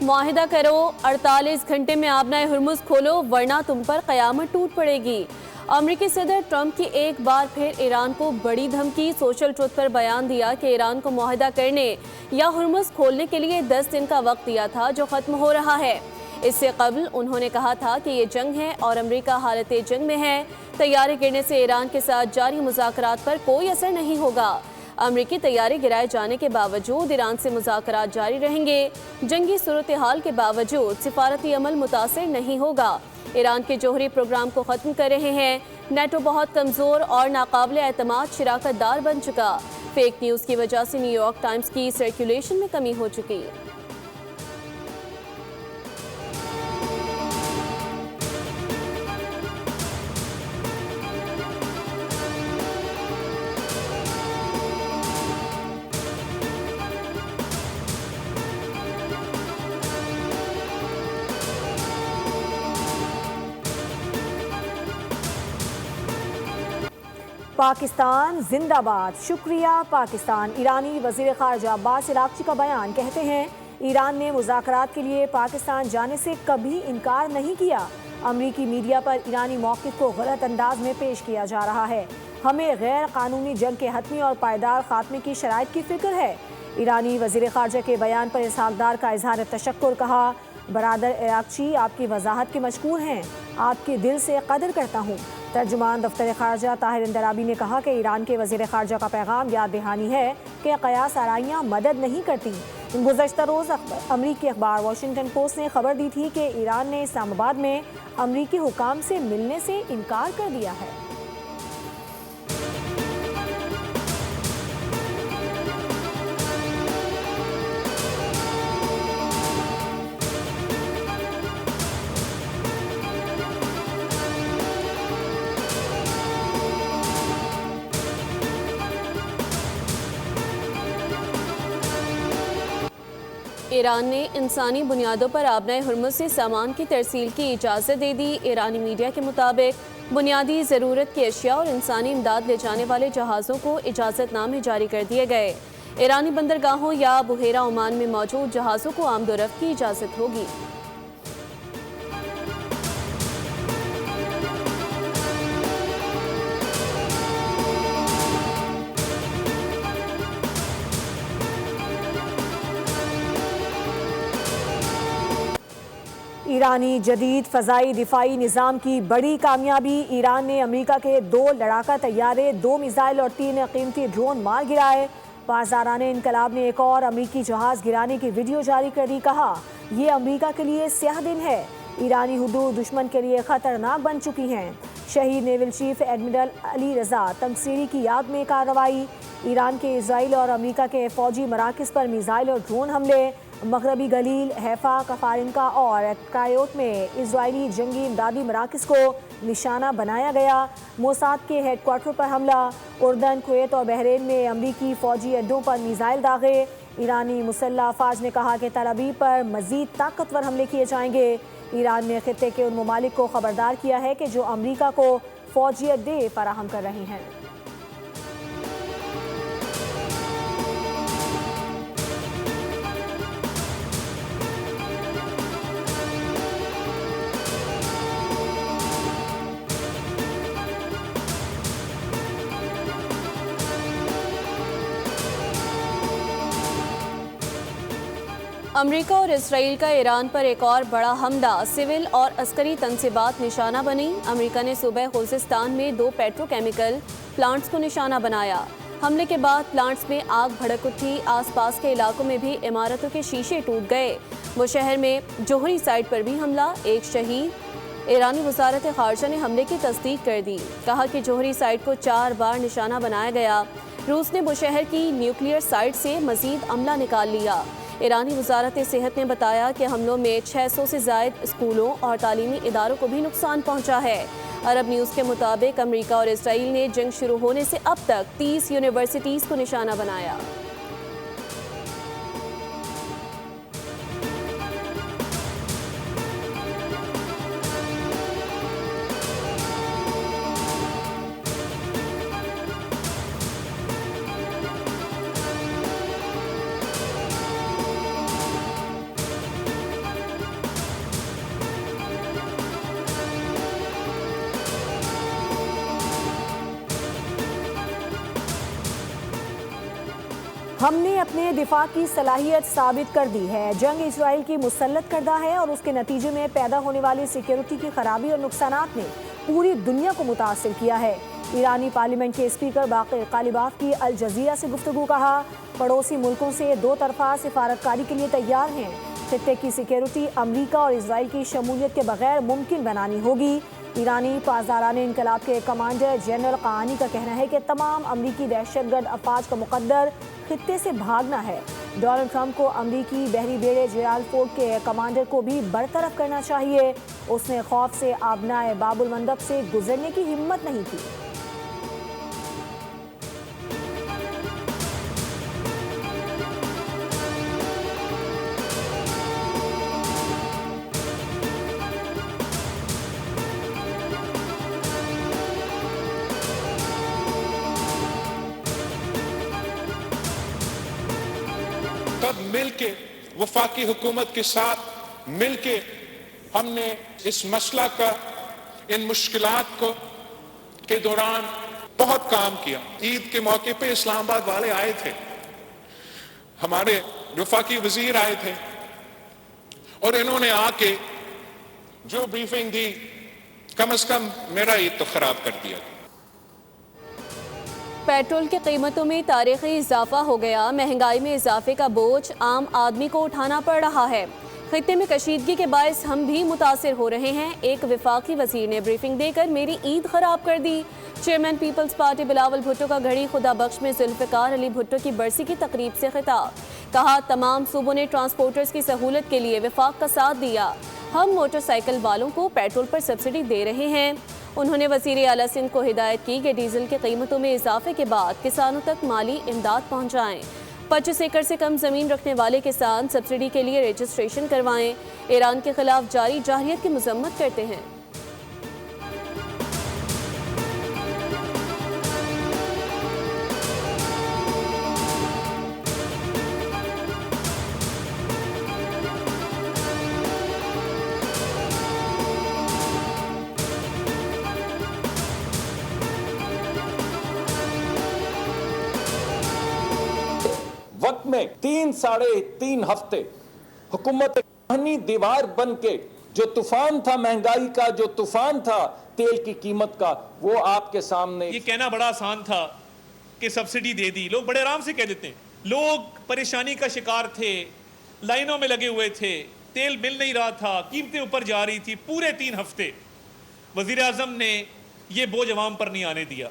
मुआहिदा करो, 48 घंटे में आबनाए हुर्मुज़ खोलो वरना तुम पर क़यामत टूट पड़ेगी। अमरीकी सदर ट्रंप की एक बार फिर ईरान को बड़ी धमकी। सोशल ट्रुथ पर बयान दिया कि ईरान को मुआहिदा करने या हुर्मुज़ खोलने के लिए 10 दिन का वक्त दिया था जो ख़त्म हो रहा है। इससे कबल उन्होंने कहा था कि ये जंग है और अमरीका हालत जंग में है। तैयारी गिरने से ईरान के साथ जारी मुज़ाकरात पर कोई असर नहीं होगा। अमरीकी तैयारी गिराए जाने के बावजूद ईरान से मुज़ाकरात जारी रहेंगे। जंगी सूरत हाल के बावजूद सिफारती अमल मुतासिर नहीं होगा। ईरान के जौहरी प्रोग्राम को ख़त्म कर रहे हैं। नेटो बहुत कमज़ोर और नाकाबिले एतमाद शराकत दार बन चुका। फेक न्यूज़ की वजह से न्यूयॉर्क टाइम्स की सर्कुलेशन में कमी हो चुकी। पाकिस्तान जिंदाबाद, शुक्रिया पाकिस्तान। ईरानी वज़ीर ख़ारजा अब्बास अराग़ची का बयान। कहते हैं ईरान ने मुज़ाकरात के लिए पाकिस्तान जाने से कभी इनकार नहीं किया। अमरीकी मीडिया पर ईरानी मौक़िफ़ को गलत अंदाज में पेश किया जा रहा है। हमें गैर कानूनी जंग के हतमी और पायदार खात्मे की शराइत की फ़िक्र है। ईरानी वज़ीर ख़ारजा के बयान पर इसहाक़ का इज़हार तशक्कुर। कहा, बरादर अराग़ची आपकी वजाहत के मशकूर हैं, आपके दिल से कदर करता हूँ। तर्जुमान दफ्तर ख़ारजा ताहिर अंदराबी ने कहा कि ईरान के वज़ीर ख़ारजा का पैगाम याद दहानी है कि क़यास आराइयाँ मदद नहीं करती। गुज़श्ता रोज़ अमरीकी अखबार वाशिंगटन पोस्ट ने खबर दी थी कि ईरान ने इस्लामाबाद में अमरीकी हुकाम से मिलने से इनकार कर दिया है। ईरान ने इंसानी बुनियादों पर आबनाए हुर्मुज़ से सामान की तरसील की इजाज़त दे दी। ईरानी मीडिया के मुताबिक बुनियादी ज़रूरत की अशिया और इंसानी इमदाद ले जाने वाले जहाज़ों को इजाज़तनामे जारी कर दिए गए। ईरानी बंदरगाहों या बुहेरा ओमान में मौजूद जहाज़ों को आमदोरफ्त की इजाज़त होगी। ईरानी जदीद फ़ज़ाई दिफाई निज़ाम की बड़ी कामयाबी। ईरान ने अमेरिका के 2 लड़ाका तैयारे, 2 मिसाइल और 3 कीमती ड्रोन मार गिराए। पासदाराने इनकलाब ने एक और अमेरिकी जहाज़ गिराने की वीडियो जारी कर दी। कहा, यह अमेरिका के लिए स्याह दिन है। ईरानी हुदूद दुश्मन के लिए ख़तरनाक बन चुकी हैं। शहीद naval chief admiral Ali Raza तंगसीरी की याद में कार्रवाई। ईरान के इसराइल और अमेरिका के फ़ौजी मराकज़ पर मिसाइल और ड्रोन हमले। मगरबी गलील, हैफा, कफारिनका और क्रायोट में इजरायली जंगी इमदादी मराकज़ को निशाना बनाया गया। मोसाद के हेडक्वार्टर पर हमला। उर्दन, कुवैत और बहरीन में अमरीकी फ़ौजी अड्डों पर मिसाइल दागे। ईरानी मुसल्लह अफ़वाज ने कहा कि तल अवीव पर मज़ीद ताकतवर हमले किए जाएंगे। ईरान ने खित्ते के उन ममालिक को खबरदार किया है कि जो अमरीका को फ़ौजी अड्डे फराहम कर रहे हैं। अमरीका और इसराइल का ईरान पर एक और बड़ा हमला। सिविल और अस्करी तनसीबात निशाना बनी। अमरीका ने सूबे खुज़िस्तान में 2 पेट्रोकेमिकल प्लांट्स को निशाना बनाया। हमले के बाद प्लांट्स में आग भड़क उठी। आसपास के इलाकों में भी इमारतों के शीशे टूट गए। वो शहर में जोहरी साइट पर भी हमला, एक शहीद। ईरानी वज़ारत ख़ारजा ने हमले की तस्दीक कर दी। कहा कि जोहरी साइट को 4 बार निशाना बनाया गया। रूस ने बुशहर की न्यूक्लियर साइट से मज़ीद अमला निकाल लिया। ईरानी वज़ारत सेहत ने बताया कि हमलों में 600 से ज़ायद स्कूलों और तालीमी इदारों को भी नुकसान पहुंचा है। अरब न्यूज़ के मुताबिक अमेरिका और इसराइल ने जंग शुरू होने से अब तक 30 यूनिवर्सिटीज़ को निशाना बनाया। हमने अपने दिफा की सलाहियत साबित कर दी है। जंग इसराइल की मुसल्लत करदा है और उसके नतीजे में पैदा होने वाली सिक्योरिटी की खराबी और नुकसानात ने पूरी दुनिया को मुतासिर किया है। ईरानी पार्लियामेंट के स्पीकर बाक़िर कालिबाफ की अल जज़ीरा से गुफ्तगू कहा, पड़ोसी मुल्कों से दो तरफा सिफारतकारी के लिए तैयार हैं। खित्ते की सिक्योरिटी अमरीका और इसराइल की शमूलियत के बगैर मुमकिन बनानी होगी। ईरानी पासदाराने इनकलाब के कमांडर जनरल क़ानी का कहना है कि तमाम अमरीकी दहशतगर्द अफवाज का मुकद्दर खित्ते से भागना है। डोनाल्ड ट्रंप को अमरीकी बहरी बेड़े जेराल्ड फोर्ड के कमांडर को भी बरतरफ करना चाहिए। उसने खौफ से आबनाए बाबुल मंदब से गुजरने की हिम्मत नहीं की। तब मिलके वफाकी हुकूमत के साथ मिलके हमने इस मसला का, इन मुश्किलात को के दौरान बहुत काम किया। ईद के मौके पे इस्लामाबाद वाले आए थे, हमारे वफाकी वजीर आए थे और इन्होंने आके जो ब्रीफिंग दी, कम से कम मेरा ईद तो खराब कर दिया। पेट्रोल की कीमतों में तारीखी इजाफा हो गया। महंगाई में इजाफे का बोझ आम आदमी को उठाना पड़ रहा है। खित्ते में कशीदगी के बायस हम भी मुतासिर हो रहे हैं। एक वफाकी वजीर ने ब्रीफिंग देकर मेरी ईद खराब कर दी। Chairman Peoples Party Bilawal Bhutto का घड़ी खुदा बख्श में जुल्फ़िकार अली भुट्टो की बरसी की तकरीब से खिताब। कहा, तमाम सूबों ने ट्रांसपोर्टर्स की सहूलत के लिए वफाक का साथ दिया। हम मोटरसाइकिल वालों को पेट्रोल पर सब्सिडी दे रहे हैं। उन्होंने वज़ीर आला सिंध को हिदायत की कि डीजल की कीमतों में इजाफे के बाद किसानों तक माली इमदाद पहुँचाएँ। 25 एकड़ से कम ज़मीन रखने वाले किसान सब्सिडी के लिए रजिस्ट्रेशन करवाएं। ईरान के खिलाफ जारी जारहियत की मजम्मत करते हैं। वक्त में 3 साढ़े 3 हफ्ते हुकूमत कहनी दीवार बन के जो तूफान था महंगाई का, जो तूफान था तेल की कीमत का, वो आपके सामने। ये कहना बड़ा आसान था कि सब्सिडी दे दी, लोग बड़े आराम से कह देते हैं। लोग परेशानी का शिकार थे, लाइनों में लगे हुए थे, तेल मिल नहीं रहा था, कीमतें ऊपर जा रही थी। पूरे 3 हफ्ते वजीर आजम ने ये बोझ अवाम पर नहीं आने दिया।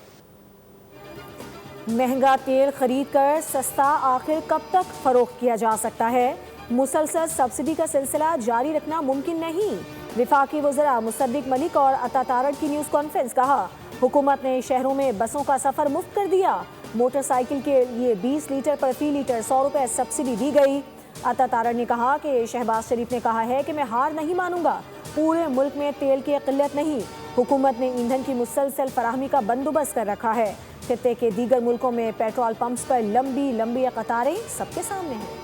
महंगा तेल खरीद कर सस्ता आखिर कब तक फरोख्त किया जा सकता है? मुसलसल सब्सिडी का सिलसिला जारी रखना मुमकिन नहीं। विफाकी वज़रा मुसद्दिक मलिक और अता तारड़ की न्यूज़ कॉन्फ्रेंस। कहा, हुकूमत ने शहरों में बसों का सफ़र मुफ्त कर दिया। मोटरसाइकिल के लिए 20 लीटर पर फी लीटर 100 रुपये सब्सिडी दी गई। अता तारड़ ने कहा कि शहबाज शरीफ ने कहा है कि मैं हार नहीं मानूंगा। पूरे मुल्क में तेल की किल्लत नहीं, हुकूमत ने ईंधन की मुसलसल फराहमी का बंदोबस्त कर रखा है। खित्ते के दीगर मुल्कों में पेट्रोल पंप्स पर लंबी लंबी कतारें सबके सामने हैं।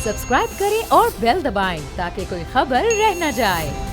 सब्सक्राइब करें और बेल दबाएं ताकि कोई खबर रह न जाए।